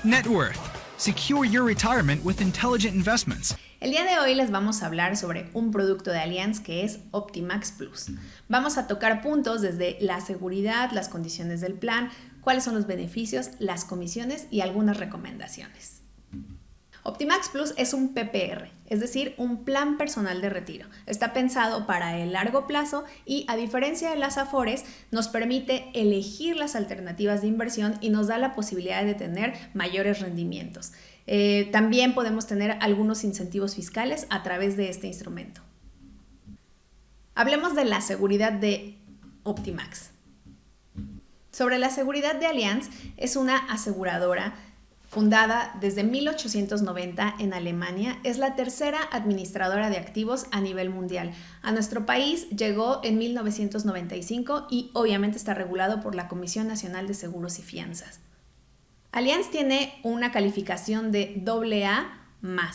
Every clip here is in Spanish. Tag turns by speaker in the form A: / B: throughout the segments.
A: Net worth. Secure your retirement with intelligent investments.
B: El día de hoy les vamos a hablar sobre un producto de Allianz que es Optimax Plus. Vamos a tocar puntos desde la seguridad, las condiciones del plan, cuáles son los beneficios, las comisiones y algunas recomendaciones. Optimax Plus es un PPR, es decir, un plan personal de retiro. Está pensado para el largo plazo y, a diferencia de las Afores, nos permite elegir las alternativas de inversión y nos da la posibilidad de tener mayores rendimientos. También podemos tener algunos incentivos fiscales a través de este instrumento. Hablemos de la seguridad de Optimax. Sobre la seguridad de Allianz, es una aseguradora fundada desde 1890 en Alemania, es la tercera administradora de activos a nivel mundial. A nuestro país llegó en 1995 y obviamente está regulado por la Comisión Nacional de Seguros y Fianzas. Allianz tiene una calificación de AA+.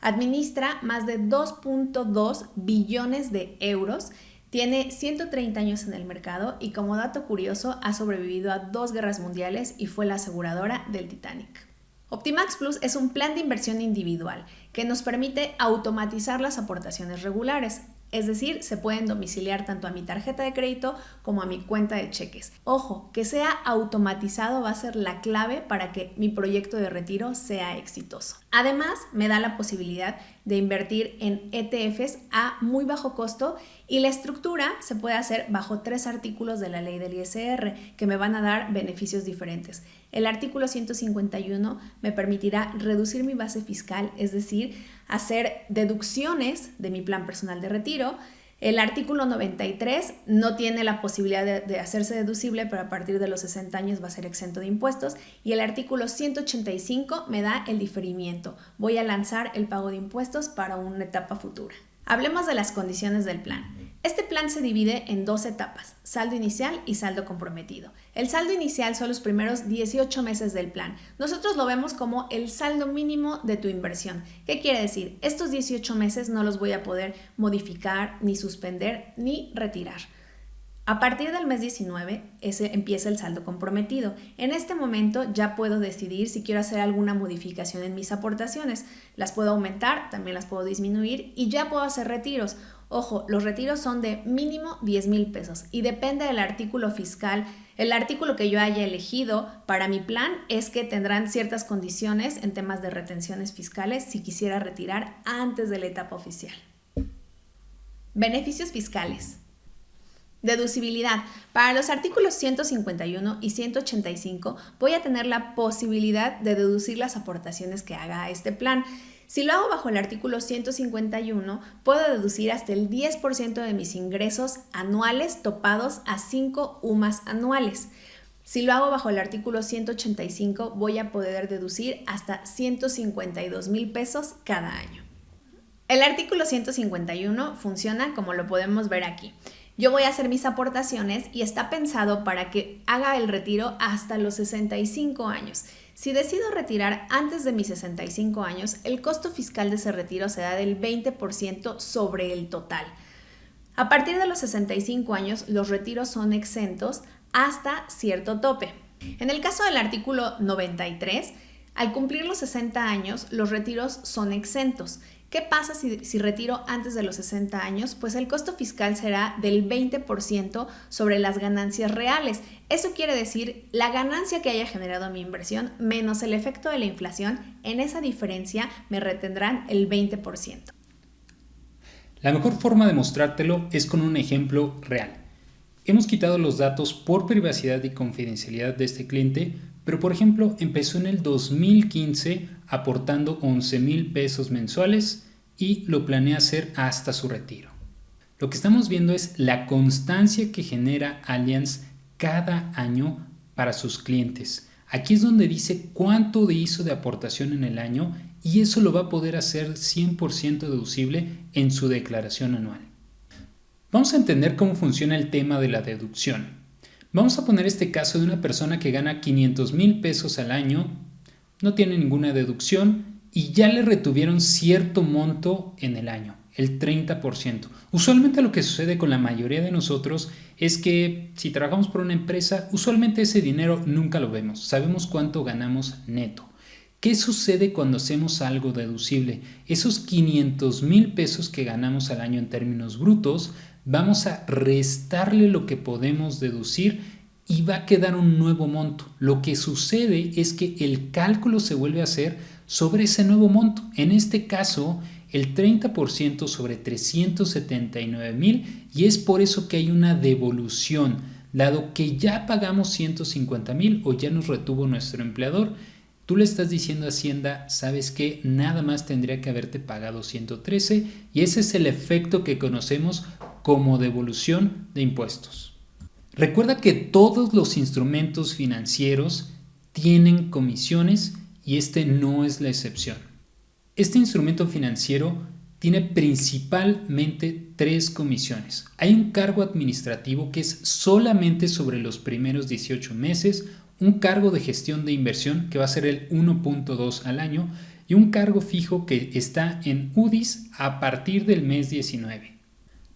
B: Administra más de 2.2 billones de euros. Tiene 130 años en el mercado y, como dato curioso, ha sobrevivido a 2 guerras mundiales y fue la aseguradora del Titanic. Optimax Plus es un plan de inversión individual que nos permite automatizar las aportaciones regulares. Es decir, se pueden domiciliar tanto a mi tarjeta de crédito como a mi cuenta de cheques. Ojo, que sea automatizado va a ser la clave para que mi proyecto de retiro sea exitoso. Además, me da la posibilidad de invertir en ETFs a muy bajo costo y la estructura se puede hacer bajo 3 artículos de la ley del ISR que me van a dar beneficios diferentes. El artículo 151 me permitirá reducir mi base fiscal, es decir, hacer deducciones de mi plan personal de retiro. El artículo 93 no tiene la posibilidad de hacerse deducible, pero a partir de los 60 años va a ser exento de impuestos. Y el artículo 185 me da el diferimiento. Voy a lanzar el pago de impuestos para una etapa futura. Hablemos de las condiciones del plan. Este plan se divide en 2 etapas, saldo inicial y saldo comprometido. El saldo inicial son los primeros 18 meses del plan. Nosotros lo vemos como el saldo mínimo de tu inversión. ¿Qué quiere decir? Estos 18 meses no los voy a poder modificar, ni suspender, ni retirar. A partir del mes 19, empieza el saldo comprometido. En este momento ya puedo decidir si quiero hacer alguna modificación en mis aportaciones. Las puedo aumentar, también las puedo disminuir y ya puedo hacer retiros. Ojo, los retiros son de mínimo 10,000 pesos y depende del artículo fiscal. El artículo que yo haya elegido para mi plan es que tendrán ciertas condiciones en temas de retenciones fiscales si quisiera retirar antes de la etapa oficial. Beneficios fiscales. Deducibilidad. Para los artículos 151 y 185 voy a tener la posibilidad de deducir las aportaciones que haga a este plan. Si lo hago bajo el artículo 151, puedo deducir hasta el 10% de mis ingresos anuales topados a 5 UMAS anuales. Si lo hago bajo el artículo 185, voy a poder deducir hasta 152,000 pesos cada año. El artículo 151 funciona como lo podemos ver aquí. Yo voy a hacer mis aportaciones y está pensado para que haga el retiro hasta los 65 años. Si decido retirar antes de mis 65 años, el costo fiscal de ese retiro será del 20% sobre el total. A partir de los 65 años, los retiros son exentos hasta cierto tope. En el caso del artículo 93, al cumplir los 60 años, los retiros son exentos. ¿Qué pasa si retiro antes de los 60 años? Pues el costo fiscal será del 20% sobre las ganancias reales. Eso quiere decir la ganancia que haya generado mi inversión menos el efecto de la inflación. En esa diferencia me retendrán el 20%.
C: La mejor forma de mostrártelo es con un ejemplo real. Hemos quitado los datos por privacidad y confidencialidad de este cliente, pero por ejemplo empezó en el 2015 aportando 11,000 pesos mensuales y lo planea hacer hasta su retiro. Lo que estamos viendo es la constancia que genera Allianz cada año para sus clientes. Aquí es donde dice cuánto hizo de aportación en el año y eso lo va a poder hacer 100% deducible en su declaración anual. Vamos a entender cómo funciona el tema de la deducción. Vamos a poner este caso de una persona que gana 500,000 pesos al año, no tiene ninguna deducción y ya le retuvieron cierto monto en el año. el 30%. Usualmente lo que sucede con la mayoría de nosotros es que si trabajamos por una empresa, usualmente ese dinero nunca lo vemos, sabemos cuánto ganamos neto. ¿Qué sucede cuando hacemos algo deducible? Esos 500,000 pesos que ganamos al año en términos brutos, vamos a restarle lo que podemos deducir y va a quedar un nuevo monto. Lo que sucede es que el cálculo se vuelve a hacer sobre ese nuevo monto. En este caso, el 30% sobre 379,000, y es por eso que hay una devolución, dado que ya pagamos 150,000 o ya nos retuvo nuestro empleador. Tú le estás diciendo a Hacienda, ¿sabes qué? Nada más tendría que haberte pagado 113, y ese es el efecto que conocemos como devolución de impuestos. Recuerda que todos los instrumentos financieros tienen comisiones y este no es la excepción. Este instrumento financiero tiene principalmente 3 comisiones. Hay un cargo administrativo que es solamente sobre los primeros 18 meses, un cargo de gestión de inversión que va a ser el 1.2 al año y un cargo fijo que está en UDIs a partir del mes 19.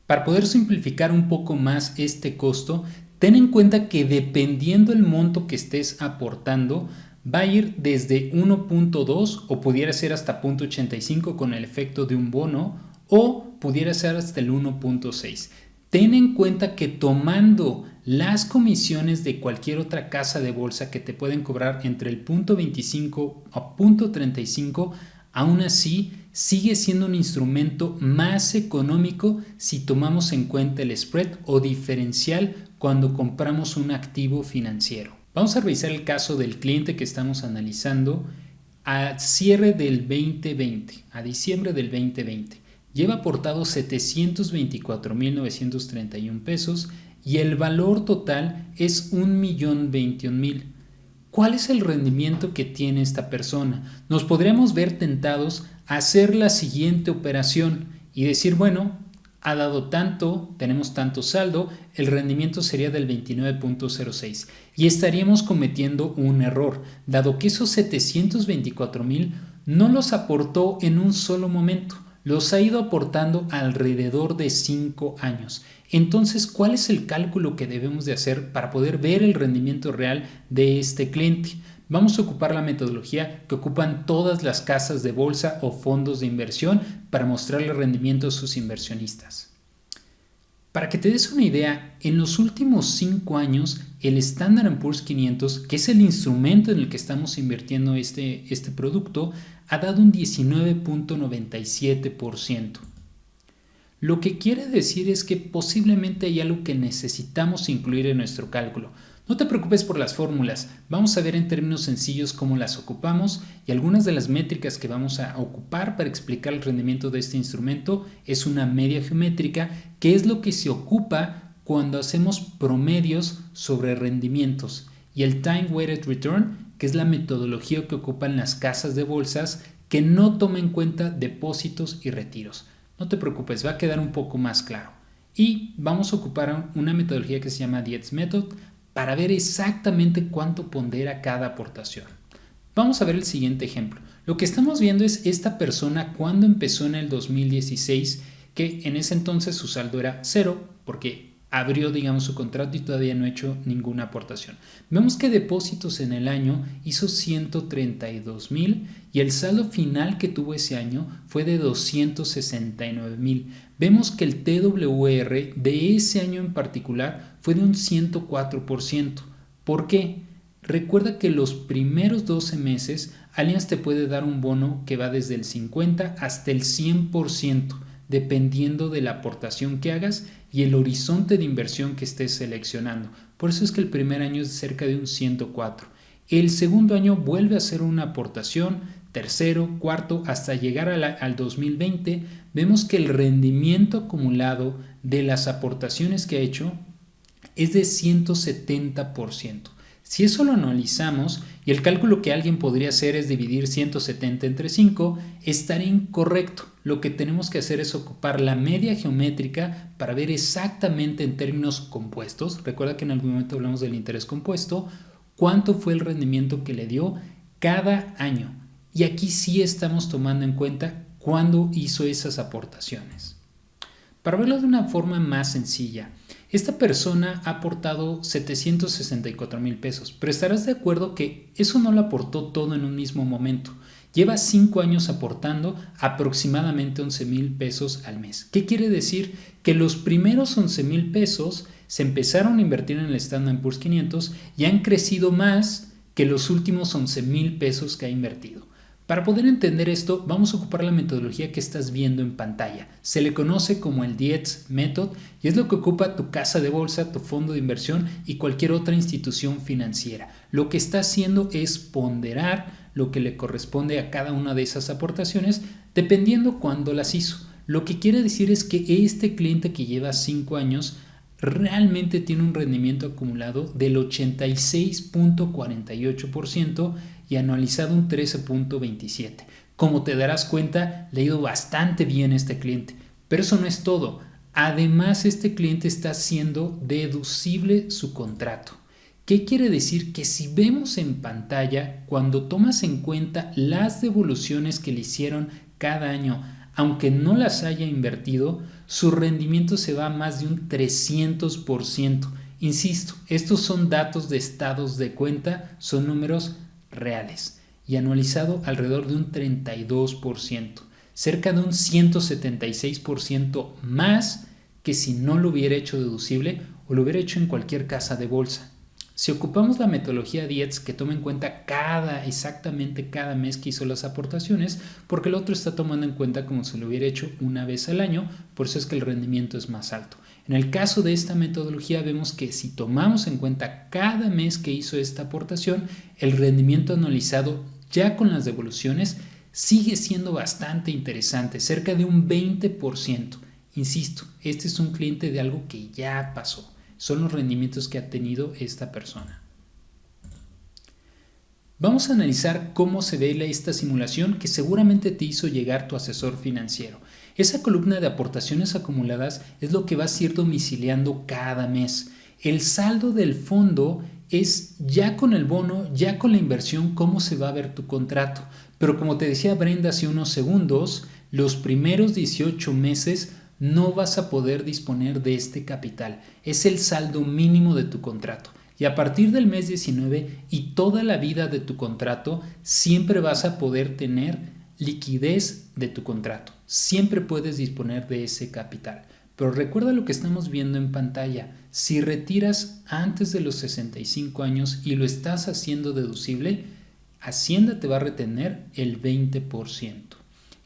C: Para poder simplificar un poco más este costo, ten en cuenta que dependiendo el monto que estés aportando, va a ir desde 1.2 o pudiera ser hasta 0.85 con el efecto de un bono o pudiera ser hasta el 1.6. Ten en cuenta que tomando las comisiones de cualquier otra casa de bolsa que te pueden cobrar entre el 0.25 a 0.35, aún así sigue siendo un instrumento más económico si tomamos en cuenta el spread o diferencial cuando compramos un activo financiero. Vamos a revisar el caso del cliente que estamos analizando a cierre del 2020, a diciembre del 2020. Lleva aportado 724,931 pesos y el valor total es 1,021,000. ¿Cuál es el rendimiento que tiene esta persona? Nos podríamos ver tentados a hacer la siguiente operación y decir, bueno, ha dado tanto, tenemos tanto saldo, el rendimiento sería del 29.06 y estaríamos cometiendo un error, dado que esos 724,000 no los aportó en un solo momento, los ha ido aportando alrededor de 5 años. Entonces, ¿cuál es el cálculo que debemos de hacer para poder ver el rendimiento real de este cliente? Vamos a ocupar la metodología que ocupan todas las casas de bolsa o fondos de inversión para mostrarle el rendimiento a sus inversionistas. Para que te des una idea, en los últimos 5 años, el Standard & Poor's 500, que es el instrumento en el que estamos invirtiendo este producto, ha dado un 19.97%. Lo que quiere decir es que posiblemente hay algo que necesitamos incluir en nuestro cálculo. No te preocupes por las fórmulas, vamos a ver en términos sencillos cómo las ocupamos y algunas de las métricas que vamos a ocupar para explicar el rendimiento de este instrumento es una media geométrica, que es lo que se ocupa cuando hacemos promedios sobre rendimientos, y el Time Weighted Return, que es la metodología que ocupan las casas de bolsas que no toma en cuenta depósitos y retiros. No te preocupes, va a quedar un poco más claro. Y vamos a ocupar una metodología que se llama Dietz Method para ver exactamente cuánto pondera cada aportación. Vamos a ver el siguiente ejemplo. Lo que estamos viendo es esta persona cuando empezó en el 2016, que en ese entonces su saldo era 0 porque abrió, digamos, su contrato y todavía no ha hecho ninguna aportación. Vemos que depósitos en el año hizo 132,000 y el saldo final que tuvo ese año fue de 269,000. Vemos que el TWR de ese año en particular fue de un 104%. ¿Por qué? Recuerda que los primeros 12 meses Allianz te puede dar un bono que va desde el 50 hasta el 100%, dependiendo de la aportación que hagas y el horizonte de inversión que estés seleccionando. Por eso es que el primer año es cerca de un 104. El segundo año vuelve a hacer una aportación, tercero, cuarto, hasta llegar al 2020. Vemos que el rendimiento acumulado de las aportaciones que ha hecho es de 170%. Si eso lo analizamos y el cálculo que alguien podría hacer es dividir 170 entre 5, estaría incorrecto. Lo que tenemos que hacer es ocupar la media geométrica para ver exactamente en términos compuestos. Recuerda que en algún momento hablamos del interés compuesto, cuánto fue el rendimiento que le dio cada año. Y aquí sí estamos tomando en cuenta cuándo hizo esas aportaciones. Para verlo de una forma más sencilla, esta persona ha aportado 764,000 pesos, pero estarás de acuerdo que eso no lo aportó todo en un mismo momento. Lleva 5 años aportando aproximadamente 11,000 pesos al mes. ¿Qué quiere decir? Que los primeros 11,000 pesos se empezaron a invertir en el Standard & Poor's 500 y han crecido más que los últimos 11,000 pesos que ha invertido. Para poder entender esto, vamos a ocupar la metodología que estás viendo en pantalla. Se le conoce como el Dietz Method y es lo que ocupa tu casa de bolsa, tu fondo de inversión y cualquier otra institución financiera. Lo que está haciendo es ponderar lo que le corresponde a cada una de esas aportaciones dependiendo cuándo las hizo. Lo que quiere decir es que este cliente que lleva 5 años realmente tiene un rendimiento acumulado del 86.48% y anualizado un 13.27%. Como te darás cuenta, le ha ido bastante bien a este cliente. Pero eso no es todo. Además, este cliente está haciendo deducible su contrato. ¿Qué quiere decir? Que si vemos en pantalla, cuando tomas en cuenta las devoluciones que le hicieron cada año, aunque no las haya invertido, su rendimiento se va a más de un 300%. Insisto, estos son datos de estados de cuenta, son números reales y anualizado alrededor de un 32%, cerca de un 176% más que si no lo hubiera hecho deducible o lo hubiera hecho en cualquier casa de bolsa. Si ocupamos la metodología Dietz que toma en cuenta exactamente cada mes que hizo las aportaciones, porque el otro está tomando en cuenta como si lo hubiera hecho una vez al año, por eso es que el rendimiento es más alto. En el caso de esta metodología vemos que si tomamos en cuenta cada mes que hizo esta aportación, el rendimiento anualizado ya con las devoluciones sigue siendo bastante interesante, cerca de un 20%. Insisto, este es un cliente de algo que ya pasó. Son los rendimientos que ha tenido esta persona. Vamos a analizar cómo se ve esta simulación que seguramente te hizo llegar tu asesor financiero. Esa columna de aportaciones acumuladas es lo que vas a ir domiciliando cada mes. El saldo del fondo es ya con el bono, ya con la inversión, cómo se va a ver tu contrato. Pero como te decía Brenda hace unos segundos, los primeros 18 meses no vas a poder disponer de este capital. Es el saldo mínimo de tu contrato. Y a partir del mes 19 y toda la vida de tu contrato, siempre vas a poder tener liquidez de tu contrato. Siempre puedes disponer de ese capital. Pero recuerda lo que estamos viendo en pantalla. Si retiras antes de los 65 años y lo estás haciendo deducible, Hacienda te va a retener el 20%.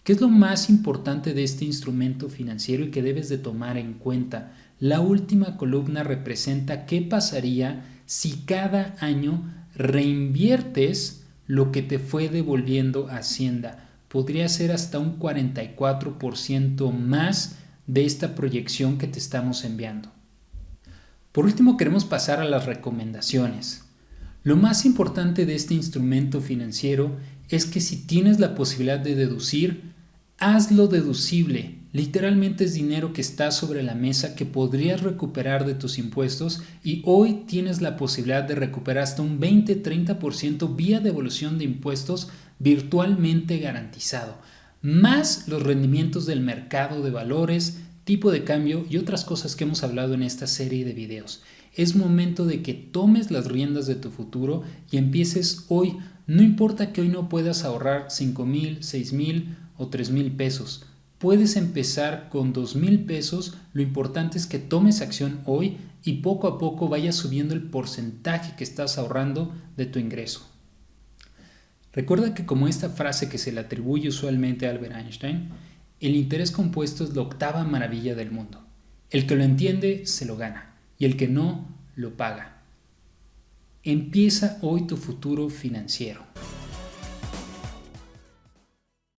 C: ¿Qué es lo más importante de este instrumento financiero y que debes de tomar en cuenta? La última columna representa qué pasaría si cada año reinviertes lo que te fue devolviendo Hacienda. Podría ser hasta un 44% más de esta proyección que te estamos enviando. Por último, queremos pasar a las recomendaciones. Lo más importante de este instrumento financiero es que si tienes la posibilidad de deducir, hazlo deducible. Literalmente es dinero que está sobre la mesa que podrías recuperar de tus impuestos y hoy tienes la posibilidad de recuperar hasta un 20-30% vía devolución de impuestos virtualmente garantizado, más los rendimientos del mercado de valores, tipo de cambio y otras cosas que hemos hablado en esta serie de videos. Es momento de que tomes las riendas de tu futuro y empieces hoy. No importa que hoy no puedas ahorrar 5,000, 6,000 o 3,000 pesos. Puedes empezar con 2,000 pesos. Lo importante es que tomes acción hoy y poco a poco vayas subiendo el porcentaje que estás ahorrando de tu ingreso. Recuerda que como esta frase que se le atribuye usualmente a Albert Einstein, el interés compuesto es la octava maravilla del mundo. El que lo entiende se lo gana y el que no lo paga. Empieza hoy tu futuro financiero.